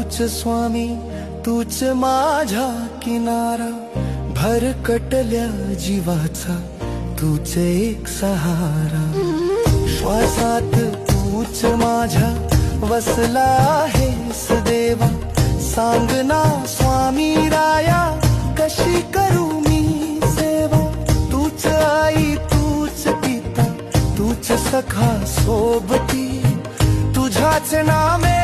तूच स्वामी तूच माझा किनारा, भरकटल्या जीवाचा तूच एक सहारा। श्वासात तूच माझ्या वसला आहेस देवा, सांग ना स्वामी राया कशी करू मी सेवा। तूच आई तूच पिता तूच सखा सोबती, तुझ्याच नामे